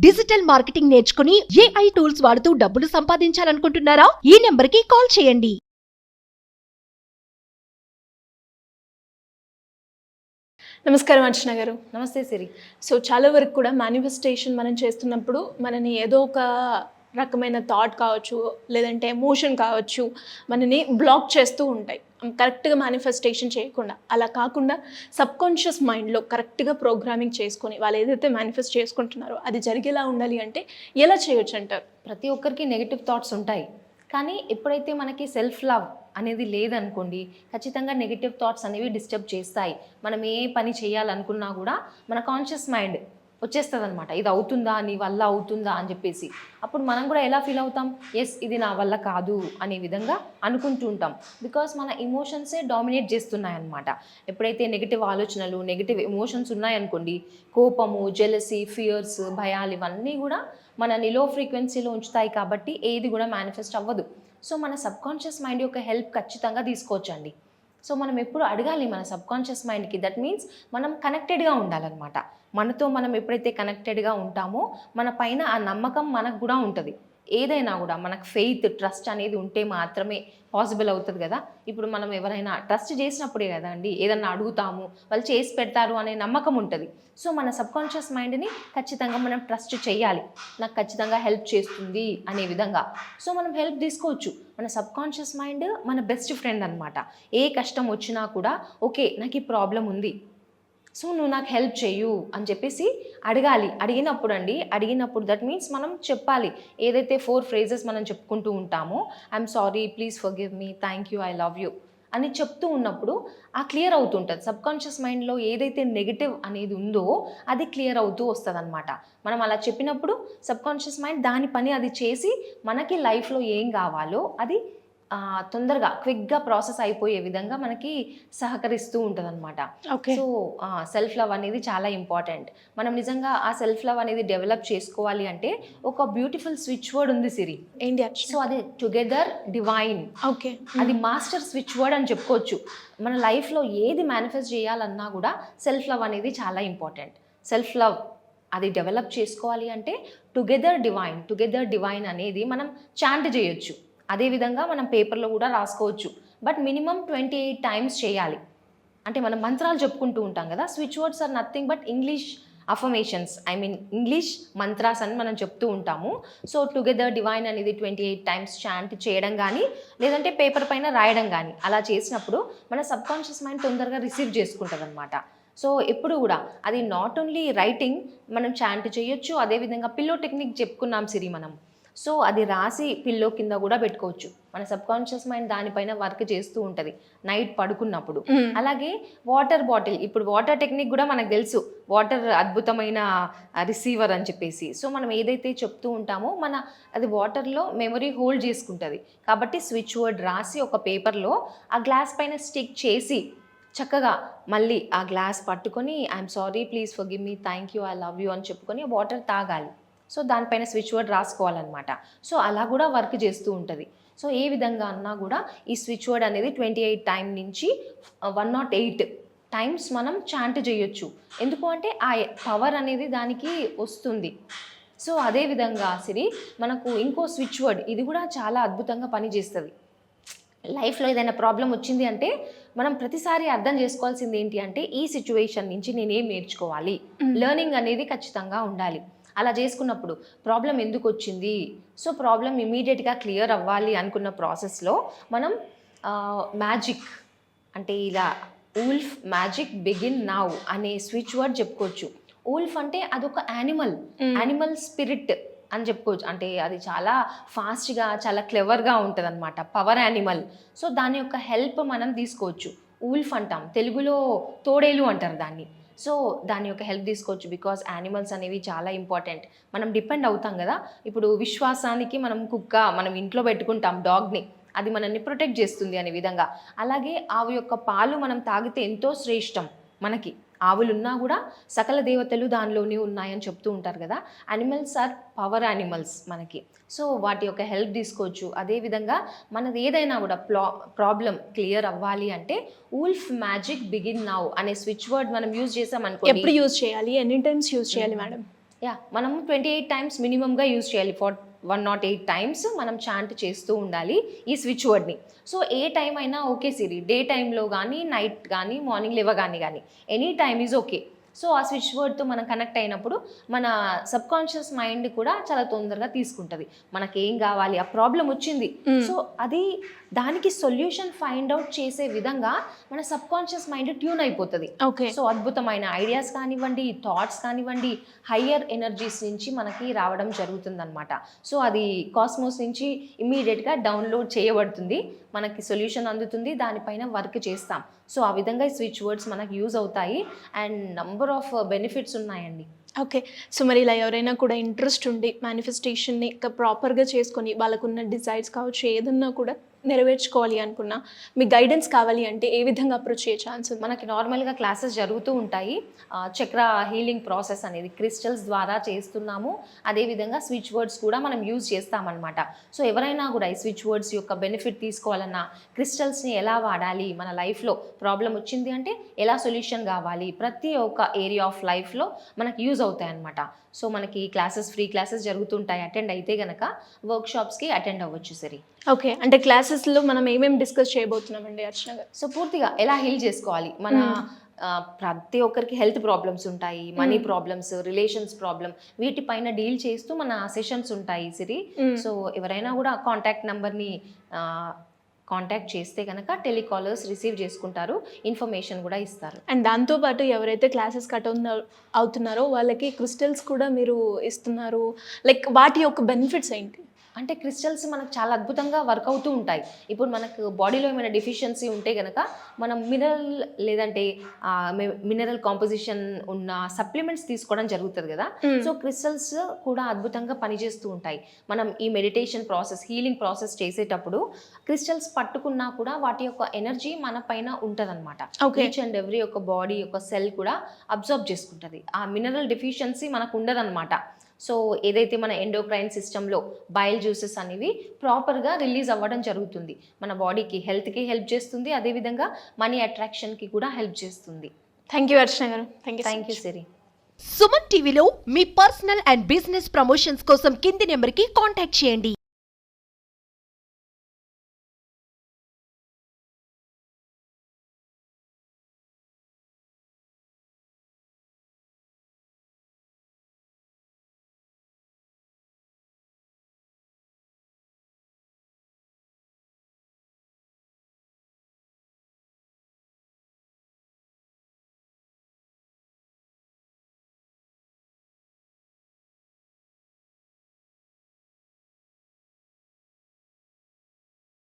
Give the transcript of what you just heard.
Digital marketing నేర్చుకుని AI tools వాడుతూ డబ్బులు సంపాదించాలనుకుంటున్నారా? ఈ నెంబర్కి కాల్ చేయండి. నమస్కారం అర్చన గారు. నమస్తే సిరి. సో చాలా వరకు కూడా మేనిఫెస్టేషన్ మనం చేస్తున్నప్పుడు మనని ఏదో ఒక రకమైన థాట్ కావచ్చు, లేదంటే ఎమోషన్ కావచ్చు, మనని బ్లాక్ చేస్తూ ఉంటాయి కరెక్ట్గా మేనిఫెస్టేషన్ చేయకుండా. అలా కాకుండా సబ్కాన్షియస్ మైండ్లో కరెక్ట్గా ప్రోగ్రామింగ్ చేసుకొని వాళ్ళు ఏదైతే మేనిఫెస్ట్ చేసుకుంటున్నారో అది జరిగేలా ఉండాలి అంటే ఎలా చేయొచ్చు అంటారు? ప్రతి ఒక్కరికి నెగిటివ్ థాట్స్ ఉంటాయి, కానీ ఎప్పుడైతే మనకి సెల్ఫ్ లవ్ అనేది లేదనుకోండి, ఖచ్చితంగా నెగిటివ్ థాట్స్ అనేవి డిస్టర్బ్ చేస్తాయి. మనం ఏ పని చేయాలనుకున్నా కూడా మన కాన్షియస్ మైండ్ వచ్చేస్తుంది అనమాట, ఇది అవుతుందా, నీ వల్ల అవుతుందా అని చెప్పేసి. అప్పుడు మనం కూడా ఎలా ఫీల్ అవుతాం, ఎస్ ఇది నా వల్ల కాదు అనే విధంగా అనుకుంటూ ఉంటాం. బికాస్ మన ఎమోషన్సే డామినేట్ చేస్తున్నాయి అనమాట. ఎప్పుడైతే నెగిటివ్ ఆలోచనలు, నెగిటివ్ ఎమోషన్స్ ఉన్నాయనుకోండి, కోపము, జెలసీ, ఫియర్స్, భయాలు ఇవన్నీ కూడా మనని లో ఫ్రీక్వెన్సీలో ఉంచుతాయి. కాబట్టి ఏది కూడా మేనిఫెస్ట్ అవ్వదు. సో మన సబ్కాన్షియస్ మైండ్ యొక్క హెల్ప్ ఖచ్చితంగా తీసుకోవచ్చండి. సో మనం ఎప్పుడు అడగాలి మన సబ్కాన్షియస్ మైండ్కి. దట్ మీన్స్ మనం కనెక్టెడ్గా ఉండాలన్నమాట. మనతో మనం ఎప్పుడైతే కనెక్టెడ్గా ఉంటామో మన పైన ఆ నమ్మకం మనకు కూడా ఉంటుంది. ఏదైనా కూడా మనకు ఫెయిత్, ట్రస్ట్ అనేది ఉంటే మాత్రమే పాసిబుల్ అవుతుంది కదా. ఇప్పుడు మనం ఎవరైనా ట్రస్ట్ చేసినప్పుడే కదా అండి ఏదన్నా అడుగుతాము, వాళ్ళు చేసి పెడతారు అనే నమ్మకం ఉంటుంది. సో మన సబ్కాన్షియస్ మైండ్ని ఖచ్చితంగా మనం ట్రస్ట్ చేయాలి, నాకు ఖచ్చితంగా హెల్ప్ చేస్తుంది అనే విధంగా. సో మనం హెల్ప్ తీసుకోవచ్చు. మన సబ్కాన్షియస్ మైండ్ మన బెస్ట్ ఫ్రెండ్ అనమాట. ఏ కష్టం వచ్చినా కూడా ఓకే నాకు ఈ ప్రాబ్లం ఉంది, సో నువ్వు నాకు హెల్ప్ చేయు అని చెప్పేసి అడగాలి. అడిగినప్పుడు దట్ మీన్స్ మనం చెప్పాలి. ఏదైతే 4 phrases మనం చెప్పుకుంటూ ఉంటామో, I'm sorry, please forgive me, thank you, I love you అని చెప్తూ ఉన్నప్పుడు ఆ క్లియర్ అవుతుంటుంది. సబ్కాన్షియస్ మైండ్లో ఏదైతే నెగిటివ్ అనేది ఉందో అది క్లియర్ అవుతూ వస్తుంది అనమాట. మనం అలా చెప్పినప్పుడు సబ్కాన్షియస్ మైండ్ దాని పని అది చేసి మనకి లైఫ్లో ఏం కావాలో అది తొందరగా క్విక్గా ప్రాసెస్ అయిపోయే విధంగా మనకి సహకరిస్తూ ఉంటుంది అనమాట. సో సెల్ఫ్ లవ్ అనేది చాలా ఇంపార్టెంట్. మనం నిజంగా ఆ సెల్ఫ్ లవ్ అనేది డెవలప్ చేసుకోవాలి అంటే ఒక బ్యూటిఫుల్ స్విచ్ వర్డ్ ఉంది సిరి, ఏంటి? సో అది టుగెదర్ డివైన్. ఓకే, అది మాస్టర్ స్విచ్ వర్డ్ అని చెప్పుకోవచ్చు. మన లైఫ్లో ఏది మేనిఫెస్ట్ చేయాలన్నా కూడా సెల్ఫ్ లవ్ అనేది చాలా ఇంపార్టెంట్. సెల్ఫ్ లవ్ అది డెవలప్ చేసుకోవాలి అంటే టుగెదర్ డివైన్ అనేది మనం చాంట్ చేయొచ్చు. అదేవిధంగా మనం పేపర్లో కూడా రాసుకోవచ్చు. బట్ మినిమం 28 times చేయాలి. అంటే మనం మంత్రాలు చెప్పుకుంటూ ఉంటాం కదా, switch words are nothing but English affirmations, English mantras అని మనం చెప్తూ ఉంటాము. సో టుగెదర్ డివైన్ అనేది 28 times చాంట్ చేయడం కానీ, లేదంటే పేపర్ పైన రాయడం కానీ అలా చేసినప్పుడు మన సబ్కాన్షియస్ మైండ్ తొందరగా రిసీవ్ చేసుకుంటుంది అనమాట. సో ఎప్పుడు కూడా అది నాట్ ఓన్లీ రైటింగ్, మనం చాంట్ చేయొచ్చు. అదేవిధంగా పిల్లో టెక్నిక్ చెప్పుకున్నాం సిరి మనం. సో అది రాసి పిల్లో కింద కూడా పెట్టుకోవచ్చు. మన సబ్కాన్షియస్ మైండ్ దానిపైన వర్క్ చేస్తూ ఉంటుంది నైట్ పడుకున్నప్పుడు. అలాగే వాటర్ బాటిల్, ఇప్పుడు వాటర్ టెక్నిక్ కూడా మనకు తెలుసు, వాటర్ అద్భుతమైన రిసీవర్ అని చెప్పేసి. సో మనం ఏదైతే చెప్తూ ఉంటామో అది వాటర్లో మెమరీ హోల్డ్ చేసుకుంటుంది. కాబట్టి స్విచ్ వర్డ్ రాసి ఒక పేపర్లో ఆ గ్లాస్ పైన స్టిక్ చేసి చక్కగా మళ్ళీ ఆ గ్లాస్ పట్టుకొని I'm sorry, please forgive me, thank you, I love you అని చెప్పుకొని వాటర్ తాగాలి. సో దానిపైన స్విచ్ వర్డ్ రాసుకోవాలన్నమాట. సో అలా కూడా వర్క్ చేస్తూ ఉంటుంది. సో ఏ విధంగా అన్నా కూడా ఈ స్విచ్ వర్డ్ అనేది 28 times నుంచి 108 times మనం చాంట్ చేయొచ్చు. ఎందుకు అంటే ఆ పవర్ అనేది దానికి వస్తుంది. సో అదేవిధంగా సిరి మనకు ఇంకో స్విచ్ వర్డ్, ఇది కూడా చాలా అద్భుతంగా పనిచేస్తుంది. లైఫ్లో ఏదైనా ప్రాబ్లం వచ్చింది అంటే మనం ప్రతిసారి అర్థం చేసుకోవాల్సింది ఏంటి అంటే ఈ సిచ్యువేషన్ నుంచి నేనేం నేర్చుకోవాలి, లెర్నింగ్ అనేది ఖచ్చితంగా ఉండాలి. అలా చేసుకున్నప్పుడు ప్రాబ్లం ఎందుకు వచ్చింది, సో ప్రాబ్లం ఇమీడియట్గా క్లియర్ అవ్వాలి అనుకున్న ప్రాసెస్లో మనం మ్యాజిక్ అంటే ఇలా ఊల్ఫ్ మ్యాజిక్ బిగిన్ నౌ అనే స్విచ్ వర్డ్ చెప్పుకోవచ్చు. ఊల్ఫ్ అంటే అదొక యానిమల్ స్పిరిట్ అని చెప్పుకోవచ్చు. అంటే అది చాలా ఫాస్ట్గా, చాలా క్లెవర్గా ఉంటుంది అనమాట, పవర్ యానిమల్. సో దాని యొక్క హెల్ప్ మనం తీసుకోవచ్చు. ఊల్ఫ్ అంటాం, తెలుగులో తోడేలు అంటారు దాన్ని. సో దాని యొక్క హెల్ప్ తీసుకోవచ్చు. బికాజ్ యానిమల్స్ అనేవి చాలా ఇంపార్టెంట్. మనం డిపెండ్ అవుతాం కదా. ఇప్పుడు విశ్వాసానికి మనం కుక్క, మనం ఇంట్లో పెట్టుకుంటాం డాగ్ని, అది మనల్ని ప్రొటెక్ట్ చేస్తుంది అనే విధంగా. అలాగే ఆవు యొక్క పాలు మనం తాగితే ఎంతో శ్రేష్టం మనకి. ఆవులున్నా కూడా సకల దేవతలు దానిలోనే ఉన్నాయని చెప్తూ ఉంటారు కదా. యానిమల్స్ ఆర్ పవర్ యానిమల్స్ మనకి. సో వాటి యొక్క హెల్ప్ తీసుకోవచ్చు. అదేవిధంగా మనది ఏదైనా కూడా ప్రాబ్లం క్లియర్ అవ్వాలి అంటే ఊల్ఫ్ మ్యాజిక్ బిగిన్ నౌ అనే స్విచ్ వర్డ్ మనం యూజ్ చేసాం అనుకో. ఎప్పుడు యూజ్ చేయాలి, ఎన్ని టైమ్స్ యూజ్ చేయాలి మేడం? యా మనం 28 టైమ్స్ మినిమంగా యూజ్ చేయాలి. 108 టైమ్స్ మనం చాంట్ చేస్తూ ఉండాలి ఈ స్విచ్ వర్డ్ని. సో ఏ టైం అయినా ఓకే సిరి, డే టైంలో కానీ నైట్ కానీ మార్నింగ్ లేవగానే కానీ any time is okay. So ఆ స్విచ్ వర్డ్తో మనం కనెక్ట్ అయినప్పుడు మన సబ్కాన్షియస్ మైండ్ కూడా చాలా తొందరగా తీసుకుంటుంది మనకేం కావాలి, ఆ ప్రాబ్లం వచ్చింది. సో అది దానికి సొల్యూషన్ ఫైండ్ అవుట్ చేసే విధంగా మన సబ్కాన్షియస్ మైండ్ ట్యూన్ అయిపోతుంది. ఓకే. సో అద్భుతమైన ఐడియాస్ కానివ్వండి, థాట్స్ కానివ్వండి, హయ్యర్ ఎనర్జీస్ నుంచి మనకి రావడం జరుగుతుందన్నమాట. సో అది కాస్మోస్ నుంచి ఇమ్మీడియట్గా డౌన్లోడ్ చేయబడుతుంది, మనకి సొల్యూషన్ అందుతుంది, దానిపైన వర్క్ చేస్తాం. సో ఆ విధంగా ఈ స్విచ్ వర్డ్స్ మనకి యూజ్ అవుతాయి అండ్ నంబర్ ఆఫ్ బెనిఫిట్స్ ఉన్నాయండి. ఓకే. సో మరి ఇలా ఎవరైనా కూడా ఇంట్రెస్ట్ ఉండి మేనిఫెస్టేషన్ని ప్రాపర్గా చేసుకొని వాళ్ళకున్న డిజైర్స్ కావచ్చు ఏదన్నా కూడా నెరవేర్చుకోవాలి అనుకున్నా మీ గైడెన్స్ కావాలి అంటే ఏ విధంగా అప్రోచ్ చేయ ఛాన్స్ ఉంది? మనకి నార్మల్గా క్లాసెస్ జరుగుతూ ఉంటాయి. చక్ర హీలింగ్ ప్రాసెస్ అనేది క్రిస్టల్స్ ద్వారా చేస్తున్నాము. అదేవిధంగా స్విచ్ వర్డ్స్ కూడా మనం యూజ్ చేస్తామన్నమాట. సో ఎవరైనా కూడా ఈ స్విచ్ వర్డ్స్ యొక్క బెనిఫిట్ తీసుకోవాలన్నా, క్రిస్టల్స్ని ఎలా వాడాలి, మన లైఫ్లో ప్రాబ్లం వచ్చింది అంటే ఎలా సొల్యూషన్ కావాలి, ప్రతి ఒక్క ఏరియా ఆఫ్ లైఫ్లో మనకి యూజ్ అవుతాయి అన్నమాట. సో మనకి క్లాసెస్, ఫ్రీ క్లాసెస్ జరుగుతుంటాయి. అటెండ్ అయితే కనుక వర్క్షాప్స్కి అటెండ్ అవ్వచ్చు సరి. ఓకే. అంటే క్లాసెస్లో మనం ఏమేమి డిస్కస్ చేయబోతున్నామండి అర్చన గారు? సో పూర్తిగా ఎలా హీల్ చేసుకోవాలి, మన ప్రతి ఒక్కరికి హెల్త్ ప్రాబ్లమ్స్ ఉంటాయి, మనీ ప్రాబ్లమ్స్, రిలేషన్స్ ప్రాబ్లమ్, వీటిపైన డీల్ చేస్తూ మన సెషన్స్ ఉంటాయి సిరి. సో ఎవరైనా కూడా కాంటాక్ట్ నెంబర్ని కాంటాక్ట్ చేస్తే కనుక టెలికాలర్స్ రిసీవ్ చేసుకుంటారు, ఇన్ఫర్మేషన్ కూడా ఇస్తారు. అండ్ దాంతోపాటు ఎవరైతే క్లాసెస్ అవుతున్నారో వాళ్ళకి క్రిస్టల్స్ కూడా మీరు ఇస్తున్నారు, లైక్ వాటి యొక్క బెనిఫిట్స్ ఏంటి? అంటే క్రిస్టల్స్ మనకు చాలా అద్భుతంగా వర్క్ అవుతూ ఉంటాయి. ఇప్పుడు మనకు బాడీలో ఏమైనా డెఫిషియన్సీ ఉంటే కనుక మనం లేదంటే మినరల్ కాంపోజిషన్ ఉన్న సప్లిమెంట్స్ తీసుకోవడం జరుగుతుంది కదా. సో క్రిస్టల్స్ కూడా అద్భుతంగా పనిచేస్తూ ఉంటాయి. మనం ఈ మెడిటేషన్ ప్రాసెస్, హీలింగ్ ప్రాసెస్ చేసేటప్పుడు క్రిస్టల్స్ పట్టుకున్నా కూడా వాటి యొక్క ఎనర్జీ మన పైన ఉంటుంది అనమాట. ఈచ్ అండ్ ఎవ్రీ యొక్క బాడీ యొక్క సెల్ కూడా అబ్జర్వ్ చేసుకుంటుంది. ఆ మినరల్ డెఫిషియన్సీ మనకు ఉండదన్నమాట. సో ఏదైతే మన ఎండోక్రైన్ సిస్టంలో బైల్ జ్యూసెస్ అనేవి ప్రాపర్గా రిలీజ్ అవ్వడం జరుగుతుంది, మన బాడీకి హెల్త్కి హెల్ప్ చేస్తుంది, అదేవిధంగా మనీ అట్రాక్షన్కి కూడా హెల్ప్ చేస్తుంది. థ్యాంక్ యూ అర్చన గారు. థ్యాంక్ యూ సిరి. సుమన్ టీవీలో మీ పర్సనల్ అండ్ బిజినెస్ ప్రమోషన్స్ కోసం కింది నెంబర్కి కాంటాక్ట్ చేయండి.